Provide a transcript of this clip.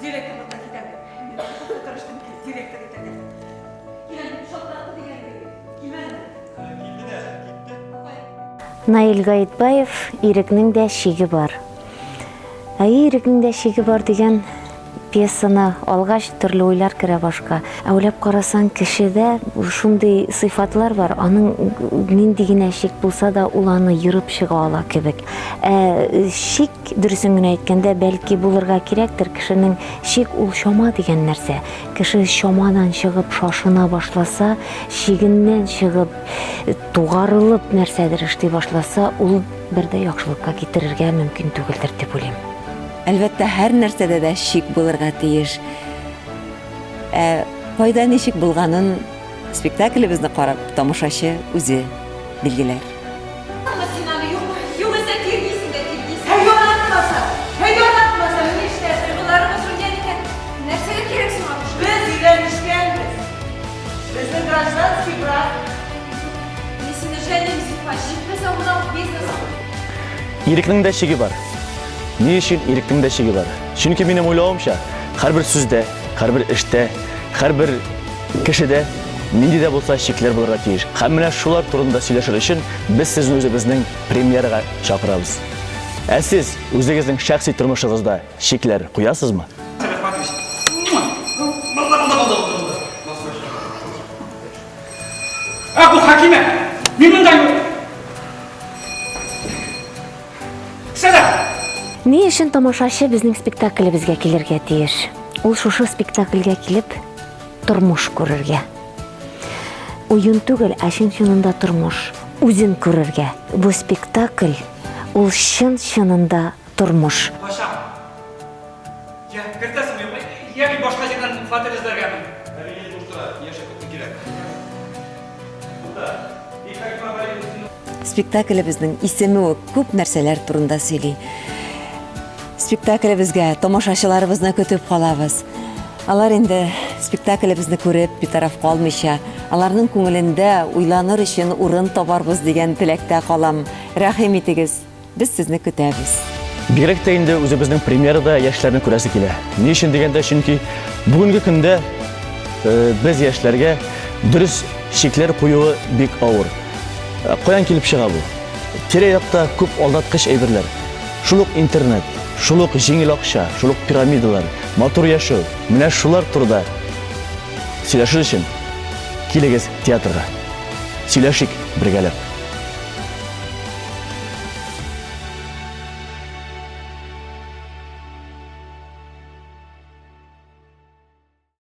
Директорлыққа кетемін. Тұрыштың директор етеді. Келемін, шотлақты дегенде. Келмеді. Наил Гайытбаев «Ирекнің де шегі бар». «Ирекнің де шегі бар» деген пьесаны алғаш түрлі ойлар кіре башка. Әулеп қарасан кішіде шундай сыйфатлар бар. Аның нинди генә шик булса да ул аны йырып чыга ала кебек. Шик дөресен генә әйткәндә бәлки булырга кирәктер. Кешенең шик ул шома дигән нәрсә. Кеше шомадан чыгып шашына башласа, шигеннән чыгып тугарылып нәрсәдер эшли башласа, ул бердә яхшылыкка китерергә мөмкин түгелдер дип уйлыйм. Әлбәттә, һәр нәрсәдә дә шик булырга тиеш. Кайда ничек булганын спектаклебезне карап, тамашачы үзе билгеләр. Ирекнең дә шиге бар. Ни өчен иректің дә шиге бар? Чөнки минем уйлавымча, һәрбер сүздә, һәрбер эштә, һәрбер кешедә нинди дә булса шикләр булырга тиеш. Һәм менә шулар турында сөйләшер өчен без сезне үзебезнең премьерага чакырабыз. Ә сез үзегезнең шәхси тормышыгызда шикләр куясызмы? Бу хакиме, мин монда юк. Ни өчен тамашачы безнең спектаклебезгә килергә тиеш? Ул шушы спектакльгә килеп тормыш күрергә. Уен түгел, ә чын-чынында тормыш. Үзен күрергә. Бу спектакль ул чын-чынында тормыш. Паша. Я кертәсем юк. Я бит башка җирдән фатир эзләргәмен. Әле булса, яшәп кирәк. Буда, Спектаклебезнең исеме күп нәрсәләр турында сөйли. Спектаклебезгә тамашачыларыбызны көтеп калабыз. Алар инде спектаклебезне күреп битараф калмыйча, аларның күңелендә уйланыр өчен урын табарбыз дигән теләктә калам. Рәхим итегез. Без сезне көтәбез. Бигрәк тә инде үзебезнең премьерада яшьләрне күрәсе килә. Ни өчен дигәндә, чөнки бүгенге көндә без яшьләргә дөрес шикләр куюы бик авыр. Каян килеп чыга бу? Тирә-якта күп алдаткыч әйберләр. Шулык интернет, шулык җиңел акча, шулык пирамидалар, матур яшәү. Менә шулар турында сөйләшер өчен килегез театрга. Сөйләшик бергәләп.